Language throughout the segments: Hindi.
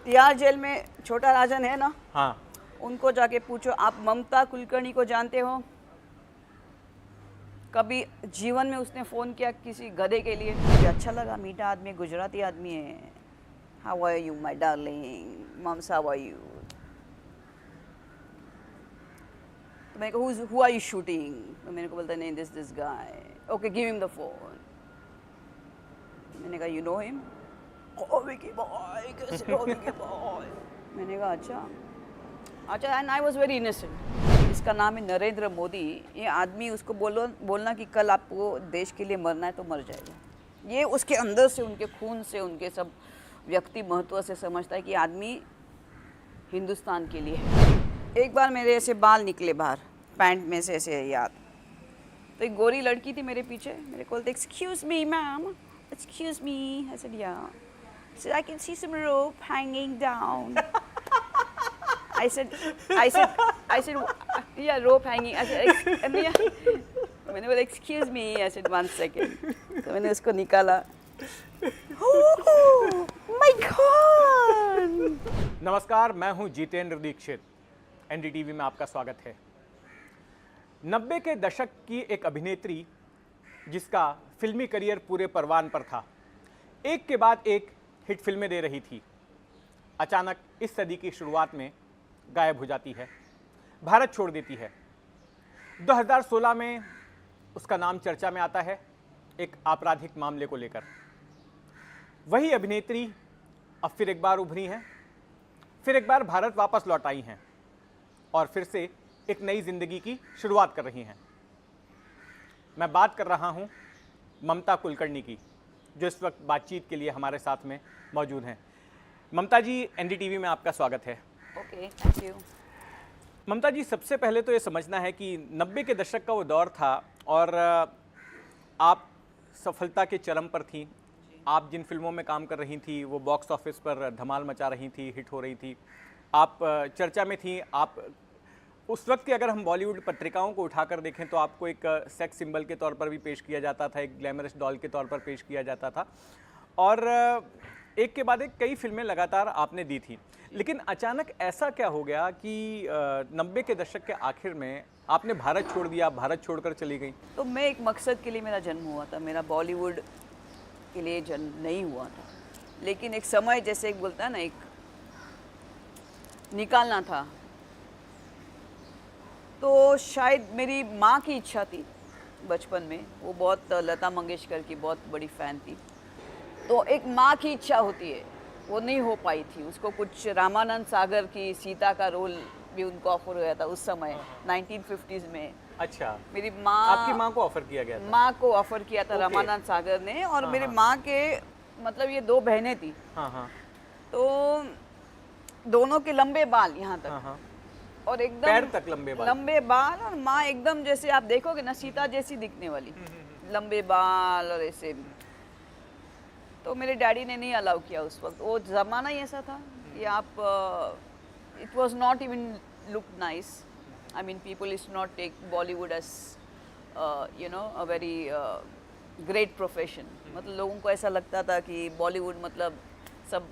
तिहाड़ जेल में छोटा राजन है ना, हाँ, उनको जाके पूछो, आप ममता कुलकर्णी को जानते हो? कभी जीवन में उसने फ़ोन किया किसी गधे के लिए? मुझे अच्छा लगा, मीठा आदमी, गुजराती आदमी है। How are you my darling, mums how are you? तो मैंने कहा हु आर यू शूटिंग? तो मेरे को बोलता नहीं, this guy. Okay, give him the phone. मैंने कहा you know him? Oh Vicky boy, कैसे हो विकी बॉय? मैंने कहा अच्छा, and I was very innocent. इसका नाम है नरेंद्र मोदी। ये आदमी, उसको बोलना कि कल आपको देश के लिए मरना है तो मर जाएगा। ये उसके अंदर से, उनके खून से, उनके सब व्यक्ति महत्व से समझता है कि आदमी हिंदुस्तान के लिए है। एक बार मेरे ऐसे बाल निकले बाहर पैंट में से ऐसे, याद। तो एक गोरी लड़की थी मेरे पीछे, मेरे को बोलते excuse me ma'am, excuse me. I said या। So I can see some rope hanging down. I said, yeah, rope hanging. I said, मैंने बोला excuse me. I said 1 second. तो मैंने उसको निकाला. Oh my God! नमस्कार, मैं हूं जितेंद्र दीक्षित। एनडीटीवी में आपका स्वागत है। 90 के दशक की एक अभिनेत्री जिसका फिल्मी करियर पूरे परवान पर था, एक के बाद एक हिट फिल्में दे रही थी, अचानक इस सदी की शुरुआत में गायब हो जाती है, भारत छोड़ देती है। 2016 में उसका नाम चर्चा में आता है एक आपराधिक मामले को लेकर। वही अभिनेत्री अब फिर एक बार उभरी हैं, फिर एक बार भारत वापस लौट आई हैं और फिर से एक नई जिंदगी की शुरुआत कर रही हैं। मैं बात कर रहा हूं ममता कुलकर्णी की, जो इस वक्त बातचीत के लिए हमारे साथ में मौजूद हैं। ममता जी, एनडीटीवी में आपका स्वागत है। Okay, thank you. Mamata ji, सबसे पहले तो ये समझना है कि 90 के दशक का वो दौर था और आप सफलता के चरम पर थी। आप जिन फिल्मों में काम कर रही थी वो बॉक्स ऑफिस पर धमाल मचा रही थी, हिट हो रही थी, आप चर्चा में थी। आप उस वक्त की अगर हम बॉलीवुड पत्रिकाओं को उठाकर देखें तो आपको एक सेक्स सिंबल के तौर पर भी पेश किया जाता था, एक ग्लैमरस डॉल के तौर पर पेश किया जाता था और एक के बाद एक कई फिल्में लगातार आपने दी थी। लेकिन अचानक ऐसा क्या हो गया कि 90 के दशक के आखिर में आपने भारत छोड़ दिया, भारत छोड़कर चली गई? तो मैं एक मकसद के लिए मेरा जन्म हुआ था, मेरा बॉलीवुड के लिए जन्म नहीं हुआ था, लेकिन एक समय, जैसे एक बोलता है ना, एक निकालना था। तो शायद मेरी माँ की इच्छा थी बचपन में, वो बहुत लता मंगेशकर की बहुत बड़ी फ़ैन थी। तो एक माँ की इच्छा होती है, वो नहीं हो पाई थी। उसको कुछ रामानंद सागर की सीता का रोल भी उनको ऑफर हुआ था उस समय 1950s में। अच्छा, मेरी माँ, आपकी माँ को ऑफर किया गया था? माँ को ऑफर किया था ओके। रामानंद सागर ने। और हाँ, मेरी हाँ। माँ के मतलब ये 2 बहनें थी, हाँ हाँ तो दोनों के लंबे बाल यहाँ तक, हाँ हाँ, और एकदम पैर तक लंबे बाल। लंबे बाल, और माँ एकदम जैसे आप देखोगे ना सीता जैसी दिखने वाली, लंबे बाल और ऐसे। तो मेरे डैडी ने नहीं अलाउ किया उस वक्त, वो ज़माना ही ऐसा था कि आप, it was not even look nice. I mean people is not take Bollywood as you know a very great profession. मतलब लोगों को ऐसा लगता था कि बॉलीवुड मतलब सब,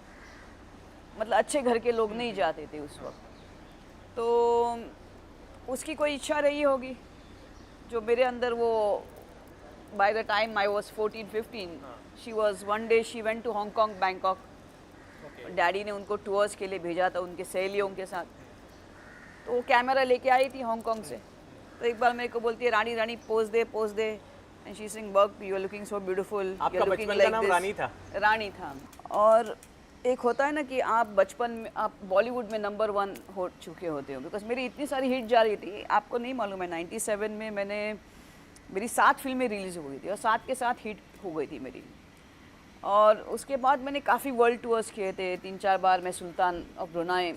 मतलब अच्छे घर के लोग नहीं जाते थे उस वक्त। तो उसकी कोई इच्छा रही होगी जो मेरे अंदर वो, by the time I was 14-15, she was one day she went to Hong Kong, Bangkok. Daddy ने उनको टूर्स के लिए भेजा था उनके सहेलियों के साथ। तो वो कैमरा लेके आई थी हांगकांग से। तो एक बार मेरे को बोलती है, रानी रानी पोज दे। And she sing, work, you are looking so beautiful. आपका बचपन का नाम रानी था? रानी था। और एक होता है ना कि आप बचपन में आप बॉलीवुड में नंबर 1 हो चुके होते हो, बिकॉज मेरी इतनी सारी हिट जा रही थी। आपको नहीं मालूम है, 97 में मेरी 7 फिल्में रिलीज़ हो गई थी और 7 के 7 हिट हो गई थी मेरी। और उसके बाद मैंने काफ़ी वर्ल्ड टूर्स किए थे। 3-4 बार मैं सुल्तान ऑफ ब्रुनाई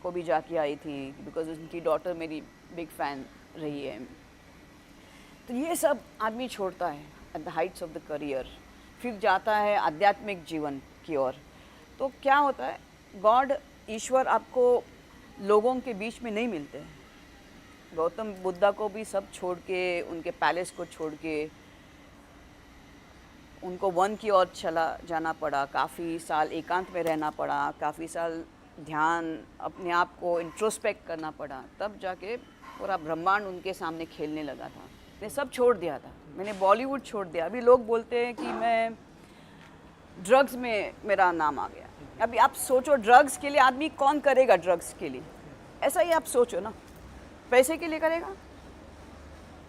को भी जाके आई थी, बिकॉज उनकी डॉटर मेरी बिग फ़ैन रही है। तो ये सब आदमी छोड़ता है at the Heights of the career, फिर जाता है आध्यात्मिक जीवन की ओर। तो क्या होता है, गॉड, ईश्वर आपको लोगों के बीच में नहीं मिलते हैं। गौतम बुद्धा को भी सब छोड़ के, उनके पैलेस को छोड़ के उनको वन की ओर चला जाना पड़ा, काफ़ी साल एकांत में रहना पड़ा, काफ़ी साल ध्यान अपने आप को इंट्रोस्पेक्ट करना पड़ा, तब जाके पूरा ब्रह्मांड उनके सामने खेलने लगा था। मैंने सब छोड़ दिया था, मैंने बॉलीवुड छोड़ दिया। अभी लोग बोलते हैं कि मैं ड्रग्स में मेरा नाम आ गया। अभी आप सोचो, ड्रग्स के लिए आदमी कौन करेगा? ड्रग्स के लिए ऐसा ही आप सोचो ना, पैसे के लिए करेगा?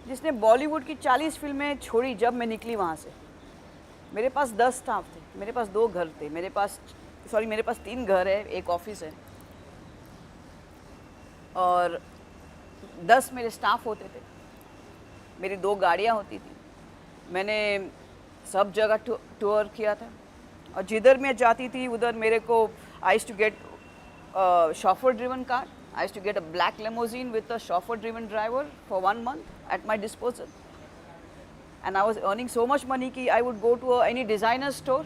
जिसने बॉलीवुड की 40 फिल्में छोड़ी जब मैं निकली वहाँ से, मेरे पास 10 स्टाफ थे, मेरे पास 2 घर थे, मेरे पास 3 घर है, एक ऑफिस है और 10 मेरे स्टाफ होते थे, मेरी 2 गाड़ियाँ होती थी। मैंने सब जगह टूर किया था और जिधर मैं जाती थी उधर मेरे को I used to get chauffeur driven car. I used to get a black limousine with a chauffeur driven driver for 1 month at my disposal. And I was earning so much money कि I would go to any designer store.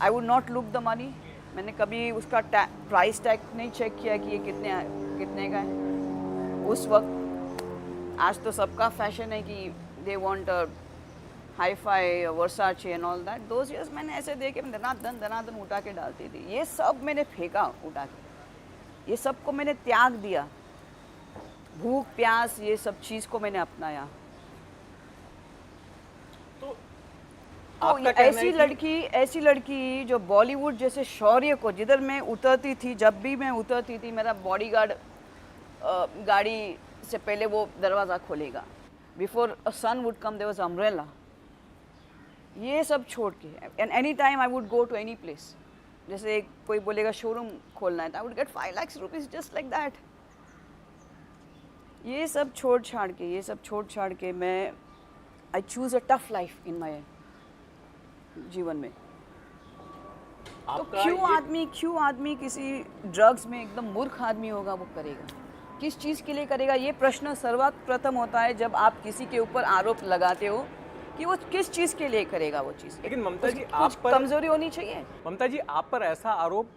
I would not look the money. मैंने कभी उसका प्राइस टैग नहीं चेक किया कि ये कितने का है उस वक्त। आज तो सबका फैशन है कि they want a hi fi, Versace and all that. Those years मैंने ऐसे देखे दनादन उठा के डालती थी। ये सब मैंने फेंका उठा के, ये सब को मैंने त्याग दिया। भूख प्यास ये सब चीज़ को मैंने अपनाया। तो ऐसी लड़की जो बॉलीवुड जैसे शौर्य को, जिधर मैं उतरती थी, जब भी मैं उतरती थी, मेरा बॉडीगार्ड गाड़ी से पहले वो दरवाज़ा खोलेगा। Before a sun would come there was umbrella. ये सब छोड़ के and any time I would go to any place. जैसे कोई बोलेगा शोरूम खोलना है तो I would get 5 lakh rupees just like that. ये सब छोड़ छाड़ के मैं I choose a tough life in my जीवन में। तो क्यों आदमी किसी ड्रग्स में एकदम मूर्ख आदमी होगा वो करेगा? किस चीज़ के लिए करेगा? ये प्रश्न सर्वप्रथम होता है जब आप किसी के ऊपर आरोप लगाते हो कि वो किस चीज़ के लिए करेगा वो चीज़। लेकिन ममता जी, आप पर कमजोरी होनी चाहिए। ममता जी, आप पर ऐसा आरोप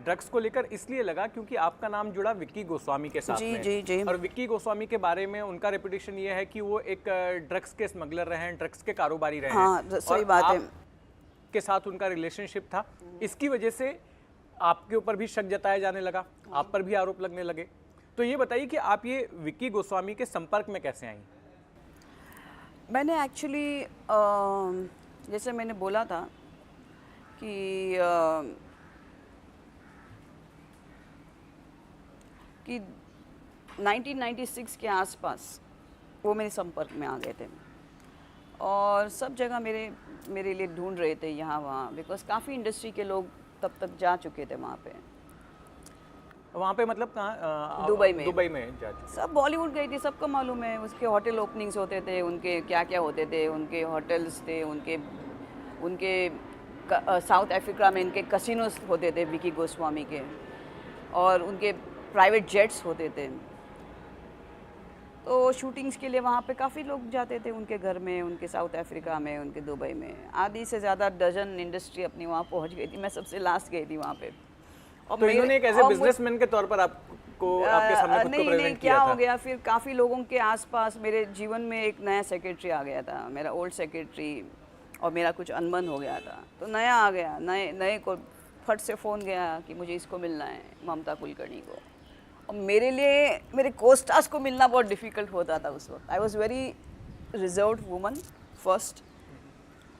ड्रग्स को लेकर इसलिए लगा क्योंकि आपका नाम जुड़ा विक्की गोस्वामी के साथ में। जी। और विक्की गोस्वामी के बारे में उनका रेपुटेशन ये है कि वो एक ड्रग्स के स्मगलर रहे हैं, ड्रग्स के कारोबारी रहे हैं। हाँ, सही बात है। के साथ उनका रिलेशनशिप था, इसकी वजह से आपके ऊपर भी शक जताया जाने लगा, आप पर भी आरोप लगने लगे। तो ये बताइए कि आप ये विक्की गोस्वामी के संपर्क में कैसे आई? मैंने एक्चुअली जैसे मैंने बोला था कि 1996 के आसपास वो मेरे संपर्क में आ गए थे और सब जगह मेरे लिए ढूंढ रहे थे यहाँ वहाँ, बिकॉज काफ़ी इंडस्ट्री के लोग तब तक जा चुके थे वहाँ पे। वहाँ पे मतलब कहाँ? दुबई में जा चुके। सब बॉलीवुड गई थी, सबको मालूम है। उसके होटल ओपनिंग्स होते थे, उनके क्या क्या होते थे, उनके होटल्स थे, उनके साउथ अफ्रीका में इनके कसिनोस होते थे विकी गोस्वामी के, और उनके प्राइवेट जेट्स होते थे। तो शूटिंग्स के लिए वहाँ पे काफ़ी लोग जाते थे उनके घर में, उनके साउथ अफ्रीका में, उनके दुबई में। आधी से ज़्यादा डजन इंडस्ट्री अपनी वहाँ पहुँच गई थी, मैं सबसे लास्ट गई थी वहाँ पे। और तो इन्होंने एक ऐसे बिजनेसमैन के तौर पर आपको आपके सामने खुद को प्रेजेंट किया था। क्या हो गया फिर, काफ़ी लोगों के आसपास मेरे जीवन में एक नया सेक्रेटरी आ गया था, मेरा ओल्ड सेक्रेटरी, और मेरा कुछ अनबन हो गया था। तो नया आ गया, नए को फट से फ़ोन गया कि मुझे इसको मिलना है, ममता कुलकर्णी को। और मेरे लिए मेरे कोस्टार्स को मिलना बहुत डिफ़िकल्ट होता था उस वक्त। आई was very reserved woman first,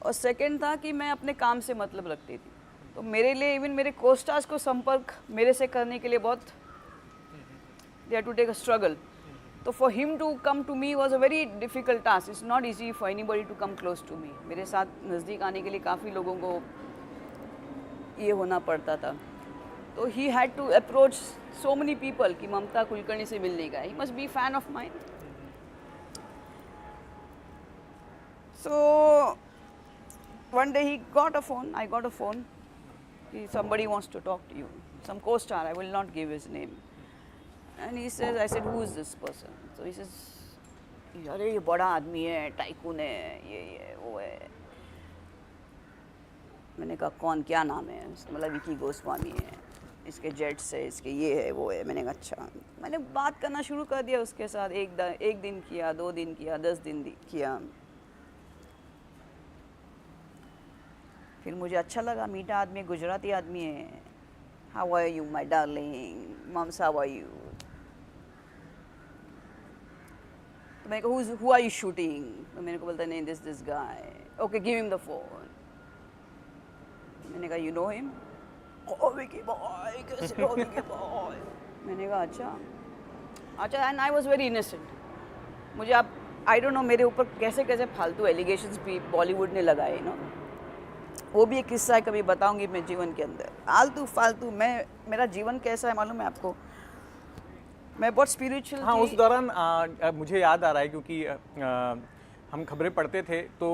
और सेकेंड था कि मैं अपने काम से मतलब रखती थी। तो मेरे लिए इवन मेरे कोस्टार्स को संपर्क मेरे से करने के लिए बहुत they had to take a struggle. तो for him to come to me was a very difficult task. It's not easy for anybody to come close to me. मेरे साथ नज़दीक आने के लिए काफ़ी लोगों को ये होना पड़ता था। तो he had to approach so many people कि ममता कुलकर्णी से मिलने का, he must be fan of mine. So one day he got a phone, I got a phone, somebody wants to talk to you, some co-star, I will not give his name. And he says, I said, who is this person? So he says, अरे ये बड़ा आदमी है, टाइकून है, ये वो है। मैंने कहा कौन, क्या नाम है? मतलब विकी गोस्वामी है, इसके जेट्स है, इसके ये है वो है। मैंने कहा अच्छा। मैंने बात करना शुरू कर दिया उसके साथ। एक दिन किया, 2 दिन किया, 10 दिन किया। फिर मुझे अच्छा लगा, मीठा आदमी, गुजराती आदमी है. How are you my darling, mums how are you. तो मैंने कहा हु आर यू शूटिंग. तो मेरे को बोलता नहीं this guy. Okay give him the phone. मैंने कहा you know him. Oh Vicky boy, कैसे हो विकी बॉय. मैंने कहा अच्छा. And I was very innocent. मुझे आप आई डोंट नो मेरे ऊपर कैसे कैसे फालतू एलिगेशंस भी बॉलीवुड ने लगाए ना. वो भी एक किस्सा है, कभी बताऊंगी मैं जीवन के अंदर. आलतू फालतू. मेरा जीवन कैसा है मालूम है आपको. मैं बहुत स्पिरिचुअल. हाँ, उस दौरान मुझे याद आ रहा है क्योंकि हम खबरें पढ़ते थे तो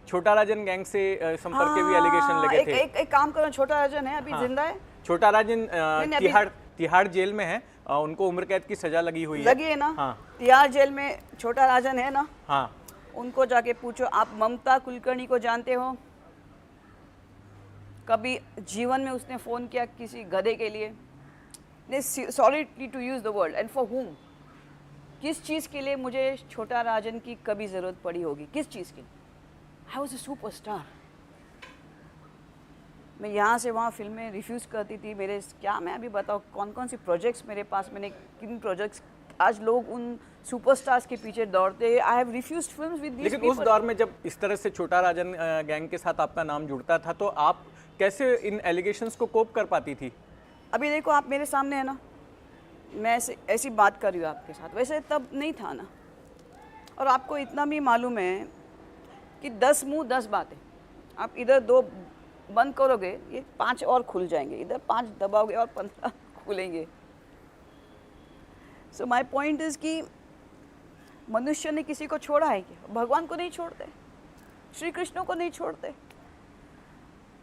छोटा राजन गैंग से संपर्क के भी एलिगेशन लगे थे. एक काम करो, छोटा राजन है अभी जिंदा है. छोटा राजन तिहाड़ जेल में है. उनको उम्र कैद की सजा लगी हुई है. लगी है ना. हाँ. तिहाड़ जेल में छोटा राजन है ना. हाँ. उनको जाके पूछो, आप ममता कुलकर्णी को जानते हो. कभी जीवन में उसने फोन किया किसी गधे के लिए. Sorry to use the word. And for whom. किस चीज़ के लिए मुझे छोटा राजन की कभी ज़रूरत पड़ी होगी. किस चीज़ की. I was a superstar. मैं यहाँ से वहाँ फिल्में रिफ्यूज़ करती थी. मेरे क्या मैं अभी बताऊँ कौन कौन सी प्रोजेक्ट्स मेरे पास. मैंने किन प्रोजेक्ट्स. आज लोग उन सुपरस्टार्स के पीछे दौड़ते. I have refused films with these. लेकिन उस दौर में जब इस तरह से छोटा राजन गैंग के साथ आपका नाम जुड़ता था तो आप कैसे इन एलिगेशंस को कोप कर पाती थी. अभी देखो आप मेरे सामने है ना. मैं ऐसी बात कर रही हूँ आपके साथ. वैसे तब नहीं था ना. और आपको इतना भी मालूम है कि 10 मुंह 10 बातें. आप इधर 2 बंद करोगे, ये 5 और खुल जाएंगे. इधर 5 दबाओगे और 15 खुलेंगे. सो माय पॉइंट इज कि मनुष्य ने किसी को छोड़ा है क्या. भगवान को नहीं छोड़ते, श्री कृष्ण को नहीं छोड़ते.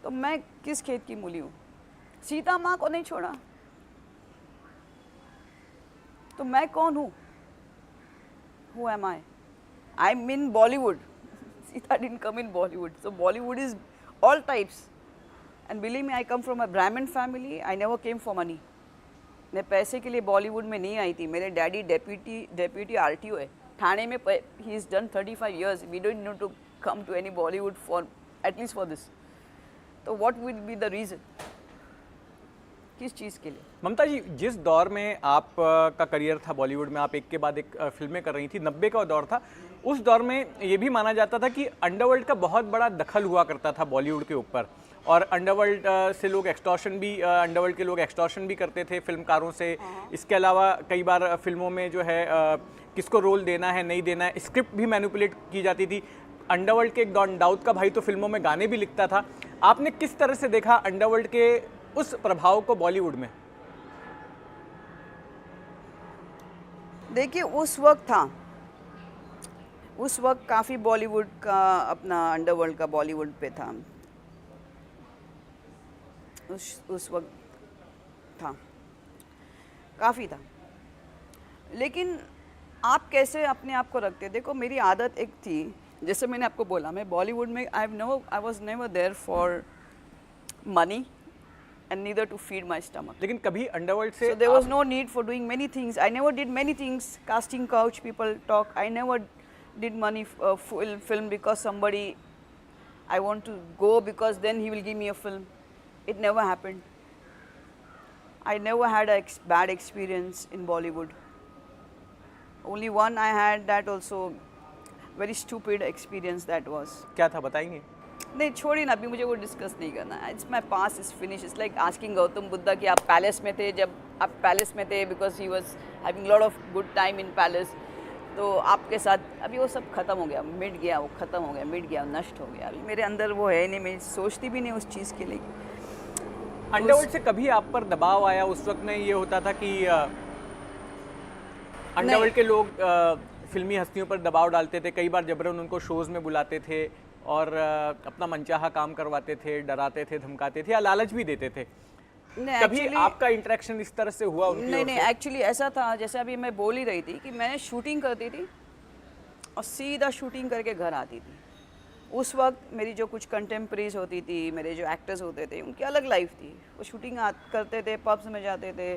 तो मैं किस खेत की मूली हूँ. सीता माँ को नहीं छोड़ा तो मैं कौन हूँ. Who am I. I am in Bollywood. Sita didn't come in Bollywood. So Bollywood is all types. And believe me, I come from a Brahmin family. I never came for money. मैं पैसे के लिए बॉलीवुड में नहीं आई थी. मेरे डैडी डेप्यूटी आरटीओ है ठाणे में. He is done 35 years. We don't need to come to any Bollywood for at least for this. तो what will be the reason. किस चीज़ के लिए. ममता जी, जिस दौर में आप का करियर था बॉलीवुड में, आप एक के बाद एक फिल्में कर रही थी, 90 का दौर था. उस दौर में ये भी माना जाता था कि अंडरवर्ल्ड का बहुत बड़ा दखल हुआ करता था बॉलीवुड के ऊपर. और अंडरवर्ल्ड से लोग अंडरवर्ल्ड के लोग एक्सटॉर्शन भी करते थे फिल्मकारों से. इसके अलावा कई बार फिल्मों में जो है किसको रोल देना है नहीं देना है, स्क्रिप्ट भी मैनिपुलेट की जाती थी. अंडरवर्ल्ड के एक डॉन दाऊद का भाई तो फिल्मों में गाने भी लिखता था. आपने किस तरह से देखा अंडरवर्ल्ड के उस प्रभाव को बॉलीवुड में. देखिए उस वक्त काफ़ी बॉलीवुड का अपना अंडरवर्ल्ड का बॉलीवुड पे था. उस वक्त था, काफ़ी था. लेकिन आप कैसे अपने आप को रखते. देखो मेरी आदत एक थी, जैसे मैंने आपको बोला, मैं बॉलीवुड में I was never there for money and neither to feed my stomach. लेकिन कभी अंडरवर्ल्ड से so there was no need for doing many things. I never did many things. Casting couch, people talk. I never did money film because somebody I want to go because then he will give me a film. It never happened. I never had a bad experience in Bollywood. Only one I had, that also very stupid experience that was. क्या था बताएंगे. नहीं छोड़िए ना, अभी मुझे वो डिस्कस नहीं करना है. It's my pass is finish. It's like asking Gautam Buddha कि आप पैलेस में थे. जब आप पैलेस में थे because he was having lot of good time in palace, तो आपके साथ अभी वो सब खत्म हो गया, मिट गया, वो खत्म हो गया, मिट गया, नष्ट हो गया. अभी मेरे अंदर वो है नहीं. मैं सोचती भी नहीं उस चीज़ के लिए. अंडरवर्ल्ड से कभी आप पर दबाव आया. उस वक्त में ये होता था कि अंडरवर्ल्ड के लोग फिल्मी हस्तियों पर दबाव डालते थे. कई बार जबरन उनको शोज़ में बुलाते थे और अपना मनचाहा काम करवाते थे, डराते थे, धमकाते थे या लालच भी देते थे. कभी आपका इंटरेक्शन इस तरह से हुआ उनकी ओर से? नहीं, एक्चुअली ऐसा था, जैसे अभी मैं बोल ही रही थी कि मैं शूटिंग करती थी और सीधा शूटिंग करके घर आती थी. उस वक्त मेरी जो कुछ कंटेम्प्रेरीज होती थी, मेरे जो एक्टर्स होते थे, उनकी अलग लाइफ थी. वो शूटिंग करते थे, पब्स में जाते थे,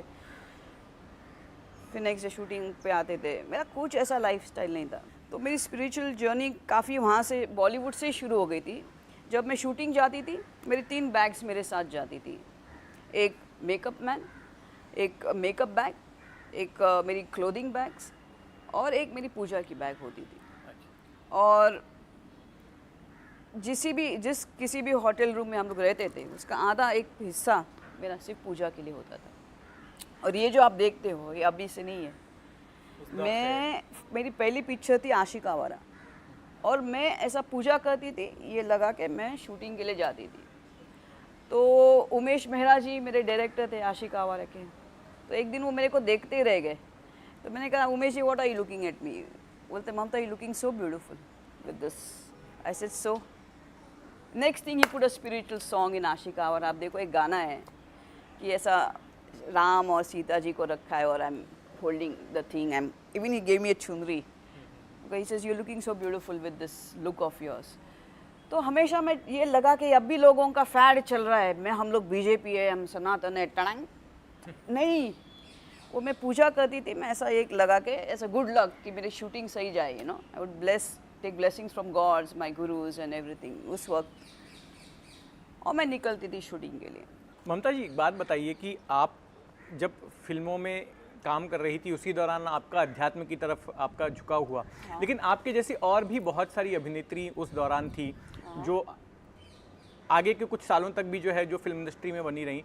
फिर नेक्स्ट डे शूटिंग पे आते थे. मेरा कुछ ऐसा लाइफस्टाइल नहीं था. तो मेरी स्पिरिचुअल जर्नी काफ़ी वहाँ से बॉलीवुड से शुरू हो गई थी. जब मैं शूटिंग जाती थी मेरी 3 बैग्स मेरे साथ जाती थी, एक मेकअप मैन, एक मेकअप बैग, एक मेरी क्लोथिंग बैग्स और एक मेरी पूजा की बैग होती थी। और किसी भी होटल रूम में हम लोग रहते थे उसका आधा एक हिस्सा मेरा सिर्फ पूजा के लिए होता था। और ये जो आप देखते हो ये अभी से नहीं है, मेरी पहली पिक्चर थी आशिक आवारा और मैं ऐसा पूजा करती थी, ये लगा के मैं शूटिंग के लिए जाती थी। तो उमेश मेहरा जी मेरे डायरेक्टर थे आशिक आवारा के, तो एक दिन वो मेरे को देखते ही रह गए। तो मैंने कहा Umesh ji what are you looking at me? बोलते Mamta you looking so beautiful with this. I said so. Next thing he put a spiritual song in Aashiq Awara. आप देखो एक गाना है कि ऐसा राम और सीता जी को रखा है और I am holding the thing. Even he gave me a chunri. Okay, he says you're looking so beautiful with this look of yours. तो हमेशा मैं ये लगा कि अब भी लोगों का फैड चल रहा है, हम लोग बीजेपी है, हम सनातन है, टड़ंग नहीं। वो मैं पूजा करती थी, मैं ऐसा एक लगा के ऐसा गुड लक कि मेरी शूटिंग सही जाए, you know. I would take blessings from gods, my gurus and everything उस वक्त, और मैं निकलती थी शूटिंग के लिए। ममता जी, एक बात बताइए कि आप जब फिल्मों में काम कर रही थी उसी दौरान आपका अध्यात्म की तरफ आपका झुकाव हुआ, लेकिन आपके जैसी और भी बहुत सारी अभिनेत्री उस दौरान थी जो आगे के कुछ सालों तक भी जो है जो फिल्म इंडस्ट्री में बनी रही।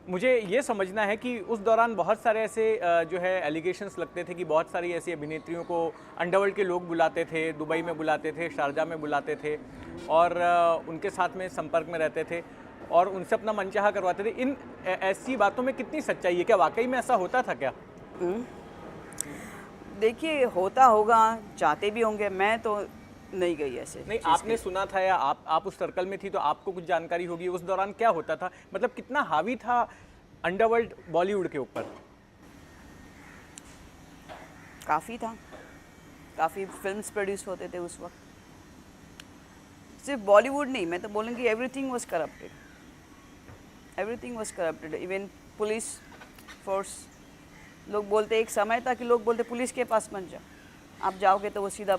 मुझे ये समझना है कि उस दौरान बहुत सारे ऐसे जो है एलिगेशंस लगते थे कि बहुत सारी ऐसी अभिनेत्रियों को अंडरवर्ल्ड के लोग बुलाते थे, दुबई में बुलाते थे, शारजा में बुलाते थे और उनके साथ में संपर्क में रहते थे और उनसे अपना मनचाहा करवाते थे। इन ऐसी बातों में कितनी सच्चाई है? क्या वाकई में ऐसा होता था क्या? देखिए होता होगा, चाहते भी होंगे, मैं तो नहीं गई ऐसे। नहीं, आपने सुना था या आप उस सर्कल में थी तो आपको कुछ जानकारी होगी उस दौरान क्या होता था, मतलब कितना हावी था अंडरवर्ल्ड बॉलीवुड के ऊपर? काफ़ी था, काफ़ी फिल्म्स प्रोड्यूस होते थे उस वक्त। सिर्फ बॉलीवुड नहीं, मैं तो बोलूँगी everything was corrupted, everything was corrupted. Even police force, लोग बोलते एक समय था कि लोग बोलते पुलिस के पास मत जाओ, आप जाओगे तो वो सीधा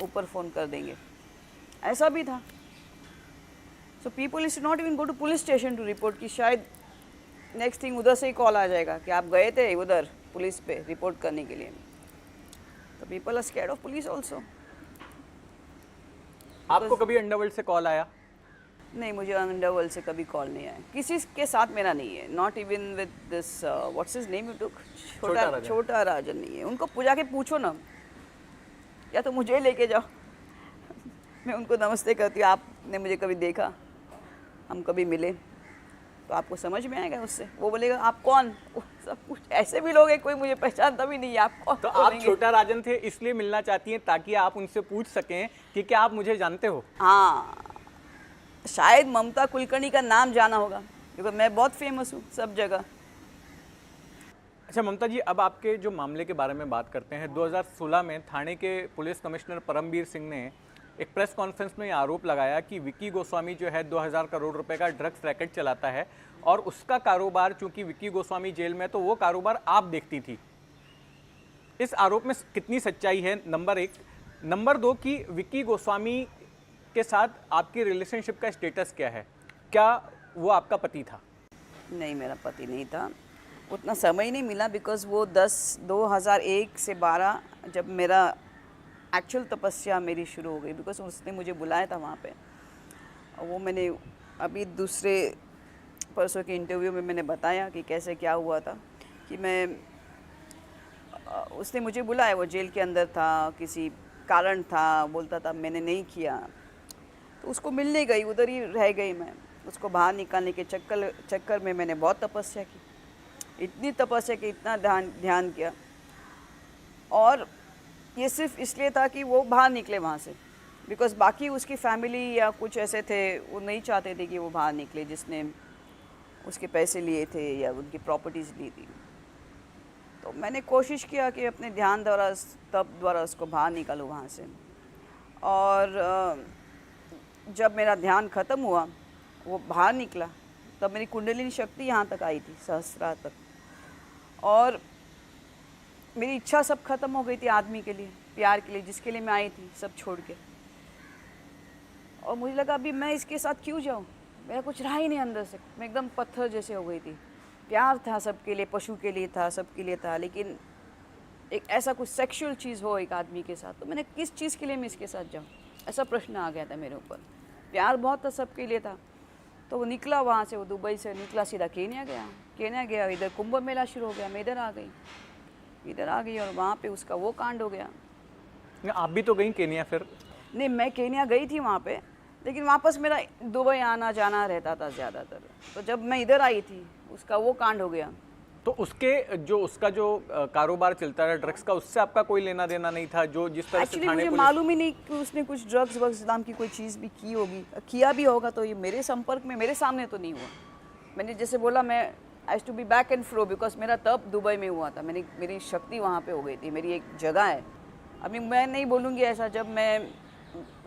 ऊपर फ़ोन कर देंगे, ऐसा भी था। So people is not even go to police station to report कि शायद नेक्स्ट थिंग उधर से ही कॉल आ जाएगा कि आप गए थे उधर पुलिस पे रिपोर्ट करने के लिए। तो people are scared of police also. आपको कभी अंडरवर्ल्ड से कॉल आया? नहीं, मुझे अंडरवर्ल्ड से कभी कॉल नहीं आया, किसी के साथ मेरा नहीं है, not even with this what's his name you took, छोटा राजन नहीं है। उनको पूजा के पूछो ना, या तो मुझे लेके जाओ मैं उनको नमस्ते करती हूँ, आपने मुझे कभी देखा, हम कभी मिले तो आपको समझ में आएगा उससे। वो बोलेगा आप कौन, सब कुछ ऐसे भी लोग हैं, कोई मुझे पहचानता भी नहीं है, आप कौन? तो आप छोटा राजन थे इसलिए मिलना चाहती हैं ताकि आप उनसे पूछ सकें कि क्या आप मुझे जानते हो? हाँ, शायद ममता कुलकर्णी का नाम जाना होगा क्योंकि मैं बहुत फेमस हूँ सब जगह। अच्छा ममता जी, अब आपके जो मामले के बारे में बात करते हैं। 2016 में थाने के पुलिस कमिश्नर परमबीर सिंह ने एक प्रेस कॉन्फ्रेंस में आरोप लगाया कि विक्की गोस्वामी जो है 2000 करोड़ रुपए का ड्रग्स रैकेट चलाता है और उसका कारोबार, चूंकि विक्की गोस्वामी जेल में, तो वो कारोबार आप देखती थी। इस आरोप में कितनी सच्चाई है, नंबर 1। नंबर 2 कि विक्की गोस्वामी के साथ आपकी रिलेशनशिप का स्टेटस क्या है? क्या वो आपका पति था? नहीं, मेरा पति नहीं था, उतना समय ही नहीं मिला बिकॉज वो 2001 से 12 जब मेरा एक्चुअल तपस्या मेरी शुरू हो गई, बिकॉज उसने मुझे बुलाया था वहाँ पे। और वो मैंने अभी दूसरे परसों के इंटरव्यू में मैंने बताया कि कैसे क्या हुआ था कि उसने मुझे बुलाया, वो जेल के अंदर था, किसी कारण था, बोलता था मैंने नहीं किया, तो उसको मिलने गई, उधर ही रह गई मैं। उसको बाहर निकालने के चक्कर में मैंने बहुत तपस्या की, इतनी तपस्या की, इतना ध्यान किया, और ये सिर्फ इसलिए था कि वो बाहर निकले वहाँ से, बिकॉज़ बाकी उसकी फैमिली या कुछ ऐसे थे, वो नहीं चाहते थे कि वो बाहर निकले, जिसने उसके पैसे लिए थे या उनकी प्रॉपर्टीज़ ली थी। तो मैंने कोशिश किया कि अपने ध्यान द्वारा, तप द्वारा उसको बाहर निकालूँ वहाँ से। और जब मेरा ध्यान ख़त्म हुआ, वो बाहर निकला, तब मेरी कुंडलिनी शक्ति यहाँ तक आई थी, सहस्रार तक, और मेरी इच्छा सब खत्म हो गई थी आदमी के लिए, प्यार के लिए, जिसके लिए मैं आई थी, सब छोड़ के। और मुझे लगा अभी मैं इसके साथ क्यों जाऊँ, मेरा कुछ रहा ही नहीं अंदर से, मैं एकदम पत्थर जैसे हो गई थी। प्यार था सबके लिए, पशु के लिए था, सबके लिए था, लेकिन एक ऐसा कुछ सेक्सुअल चीज़ हो एक आदमी के साथ, तो मैंने किस चीज़ के लिए मैं इसके साथ जाऊँ, ऐसा प्रश्न आ गया था मेरे ऊपर। प्यार बहुत था, सबके लिए था। तो वो निकला वहाँ से, वो दुबई से निकला, सीधा केन्या गया। केन्या गया, इधर कुंभ मेला शुरू हो गया, मैं इधर आ गई और वहाँ पे उसका वो कांड हो गया। आप भी तो गई केन्या फिर? नहीं, मैं केन्या गई थी वहाँ पे, लेकिन वापस मेरा दुबई आना जाना रहता था ज़्यादातर। तो जब मैं इधर आई थी, उसका वो कांड हो गया। तो उसका जो कारोबार चलता है ड्रग्स का, उससे आपका कोई लेना देना नहीं था? जो जिस तरह से एक्चुअली थाने मुझे पुलिस मालूम ही नहीं कि उसने कुछ ड्रग्स वग्स नाम की कोई चीज़ भी की होगी, किया भी होगा तो ये मेरे संपर्क में, मेरे सामने तो नहीं हुआ। मैंने जैसे बोला, मैं I to be back and fro, because मेरा तब दुबई में हुआ था, मेरी शक्ति वहाँ पे हो गई थी, मेरी एक जगह है। अभी मैं नहीं बोलूँगी ऐसा, जब मैं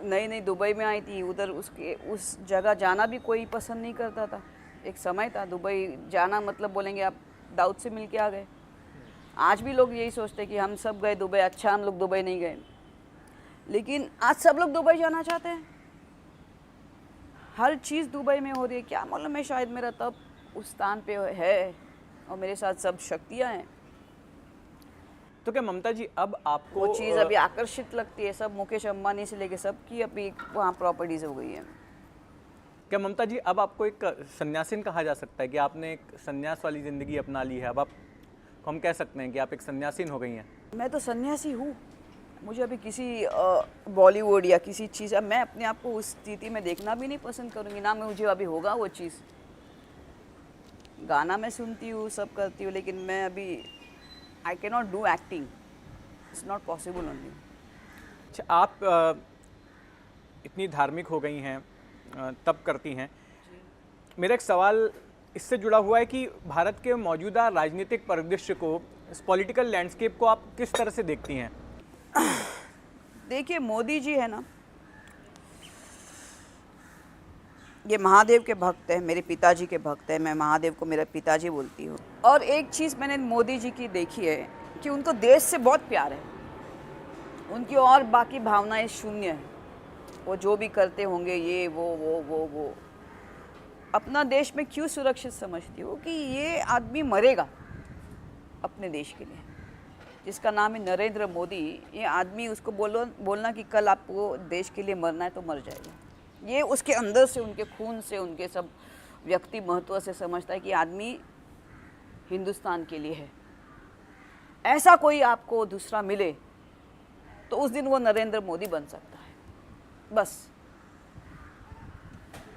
नई दुबई में आई थी, उधर उस जगह जाना भी कोई पसंद नहीं करता था। एक समय था दुबई जाना मतलब बोलेंगे आप दाऊद से मिल के आ गए। आज भी लोग यही सोचते हैं कि हम सब गए दुबई, अच्छा हम लोग दुबई नहीं गए। लेकिन आज सब लोग दुबई जाना चाहते हैं, हर चीज़ दुबई में हो रही है। क्या मालूम है, शायद मेरा तब उस स्थान पे है और मेरे साथ सब शक्तियाँ हैं। तो क्या ममता जी अब आपको वो चीज़ अभी आकर्षित लगती है, सब मुकेश अंबानी से लेके सबकी अभी वहाँ प्रॉपर्टीज़ हो गई है। क्या ममता जी अब आपको एक सन्यासिन कहा जा सकता है कि आपने एक सन्यास वाली ज़िंदगी अपना ली है? अब आप हम कह सकते हैं कि आप एक सन्यासिन हो गई हैं? मैं तो सन्यासी हूँ, मुझे अभी किसी बॉलीवुड या किसी चीज़, अब मैं अपने आप को उस स्थिति में देखना भी नहीं पसंद करूँगी ना, मैं मुझे अभी होगा वो चीज़। गाना मैं सुनती हूँ, सब करती हूँ, लेकिन मैं अभी I can not do acting, it's not possible only. अच्छा, आप इतनी धार्मिक हो गई हैं, तब करती हैं। मेरा एक सवाल इससे जुड़ा हुआ है कि भारत के मौजूदा राजनीतिक परिदृश्य को, इस पॉलिटिकल लैंडस्केप को आप किस तरह से देखती हैं? देखिए, मोदी जी है ना, ये महादेव के भक्त हैं, मेरे पिताजी के भक्त हैं, मैं महादेव को मेरा पिताजी बोलती हूँ। और एक चीज़ मैंने मोदी जी की देखी है कि उनको देश से बहुत प्यार है, उनकी और बाकी भावनाएं शून्य हैं। वो जो भी करते होंगे, ये वो अपना देश में क्यों सुरक्षित समझती हो कि ये आदमी मरेगा अपने देश के लिए, जिसका नाम है नरेंद्र मोदी। ये आदमी, उसको बोलना कि कल आपको देश के लिए मरना है तो मर जाएगा, ये उसके अंदर से, उनके खून से, उनके सब व्यक्ति महत्व से समझता है कि आदमी हिंदुस्तान के लिए है। ऐसा कोई आपको दूसरा मिले तो उस दिन वो नरेंद्र मोदी बन सकता है। बस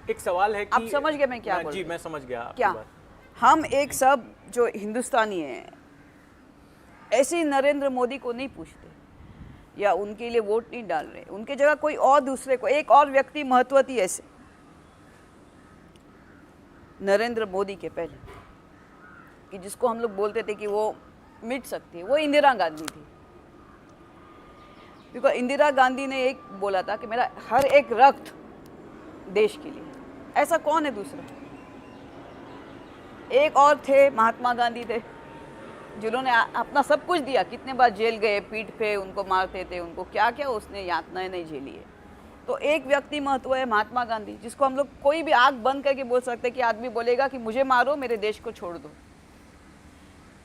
एक सवाल है कि आप समझ गए मैं क्या बोल रही जी, हूँ? मैं समझ गया आपकी क्या बात। हम एक सब जो हिंदुस्तानी हैं ऐसे ही नरेंद्र मोदी को नहीं पूछते या उनके लिए वोट नहीं डाल रहे, उनके जगह कोई और दूसरे को, एक और व्यक्ति महत्व थी ऐसे नरेंद्र मोदी के पहले, कि जिसको हम लोग बोलते थे कि वो मिट सकती है, वो इंदिरा गांधी थी। बिकॉज इंदिरा गांधी ने एक बोला था कि मेरा हर एक रक्त देश के लिए, ऐसा कौन है दूसरा? एक और थे, महात्मा गांधी थे, जिन्होंने अपना सब कुछ दिया, कितने बार जेल गए, पीठ पे उनको मारते थे, उनको क्या क्या उसने यातनाएं नहीं झेली है। तो एक व्यक्ति महत्व है महात्मा गांधी, जिसको हम लोग कोई भी आंख बंद करके बोल सकते हैं कि आदमी बोलेगा कि मुझे मारो, मेरे देश को छोड़ दो।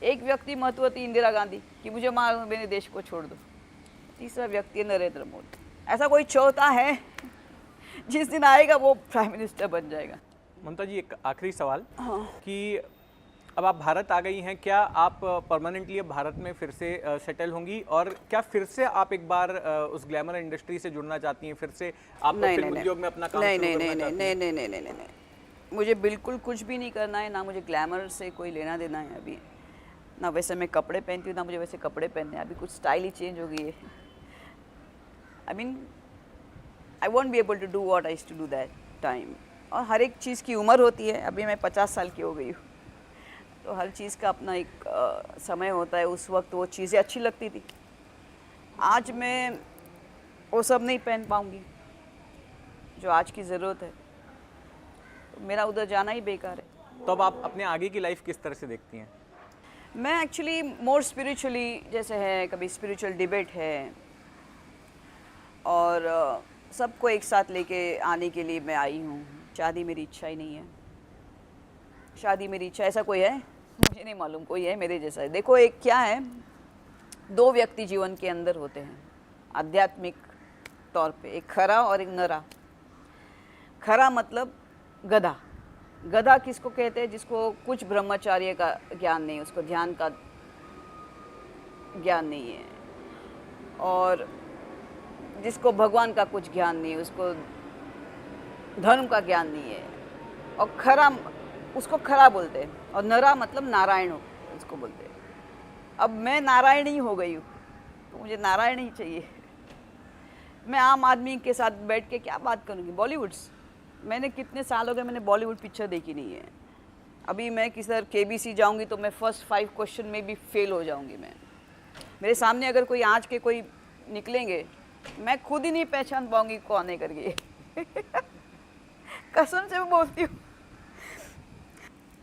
एक व्यक्ति महत्व थी इंदिरा गांधी कि मुझे मारो, मेरे देश को छोड़ दो। तीसरा व्यक्ति है नरेंद्र मोदी। ऐसा कोई चौथा है? जिस दिन आएगा वो प्राइम मिनिस्टर बन जाएगा। ममता जी, एक आखिरी सवाल हाँ। कि अब आप भारत आ गई हैं, क्या आप परमानेंटली अब भारत में फिर से सेटल होंगी, और क्या फिर से आप एक बार उस ग्लैमर इंडस्ट्री से जुड़ना चाहती हैं? फिर से आप फिल्म उद्योग में अपना काम शुरू करना चाहती हैं? नहीं, मुझे बिल्कुल कुछ भी नहीं करना है, ना मुझे ग्लैमर से कोई लेना देना है अभी, ना वैसे मैं कपड़े पहनती हूँ, ना मुझे वैसे कपड़े पहनने हैं। अभी कुछ स्टाइल ही चेंज हो गई है। I mean I want be able to do what I used to do that time. और हर एक चीज़ की उम्र होती है, अभी मैं 50 साल की हो गई हूँ, तो हर चीज़ का अपना एक समय होता है। उस वक्त वो चीज़ें अच्छी लगती थी, आज मैं वो सब नहीं पहन पाऊँगी जो आज की ज़रूरत है, तो मेरा उधर जाना ही बेकार है। तो अब आप अपने आगे की लाइफ किस तरह से देखती हैं? मैं एक्चुअली मोर स्पिरिचुअली, जैसे है कभी स्पिरिचुअल डिबेट है और सबको एक साथ लेके आने के लिए मैं आई हूँ। शादी मेरी इच्छा ही नहीं है। शादी मेरी इच्छा, ऐसा कोई है? मुझे नहीं मालूम कोई है मेरे जैसा। देखो एक क्या है, दो व्यक्ति जीवन के अंदर होते हैं आध्यात्मिक तौर पे, एक खरा और एक नरा। खरा मतलब गधा। गधा किसको कहते हैं? जिसको कुछ ब्रह्मचार्य का ज्ञान नहीं, उसको ध्यान का ज्ञान नहीं है, और जिसको भगवान का कुछ ज्ञान नहीं है, उसको धर्म का ज्ञान नहीं है। और खरा, उसको खरा बोलते हैं। और नरा मतलब नारायण उसको बोलते हैं। अब मैं नारायण ही हो गई हूँ, तो मुझे नारायण ही चाहिए। मैं आम आदमी के साथ बैठ के क्या बात करूँगी? बॉलीवुड्स, मैंने कितने साल हो गए मैंने बॉलीवुड पिक्चर देखी नहीं है। अभी मैं किसी KBC जाऊँगी तो मैं फर्स्ट 5 क्वेश्चन में भी फेल हो जाऊँगी। मैं, मेरे सामने अगर कोई आज के कोई निकलेंगे, मैं खुद ही नहीं पहचान पाऊँगी कौन है करके। कसम से मैं बोलती हूँ।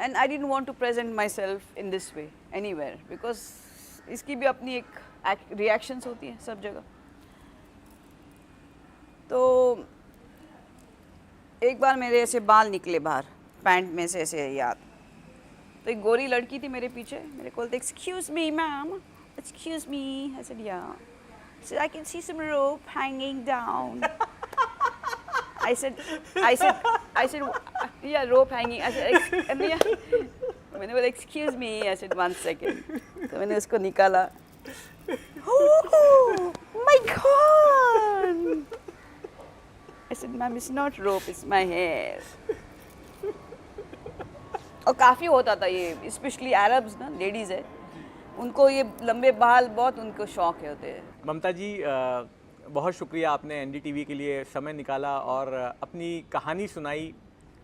And I didn't want to present myself in this way anywhere, because इसकी भी अपनी एक रिएक्शंस होती हैं सब जगह। तो एक बार मेरे ऐसे बाल निकले बाहर पैंट में से ऐसे याद, तो एक गोरी लड़की थी मेरे पीछे, मेरे को बोलते excuse me ma'am, excuse me. I said yeah, I can see some rope hanging down. I said, yeah, rope hanging. I said, मैंने बोला excuse me. I said 1 second. तो मैंने उसको निकाला. Oh my God! I said, ma'am, it's not rope, it's my hair. और काफ़ी होता था ये, स्पेशली अरब्स ना, लेडीज़ है, उनको ये लंबे बाल बहुत उनको शौक होते हैं। ममता जी, बहुत शुक्रिया, आपने NDTV के लिए समय निकाला और अपनी कहानी सुनाई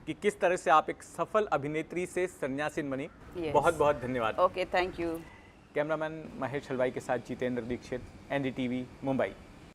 कि किस तरह से आप एक सफल अभिनेत्री से सन्यासिन बनी। बहुत बहुत धन्यवाद। Okay, thank you. Cameraman Mahesh हलवाई के साथ जितेंद्र दीक्षित, NDTV मुंबई।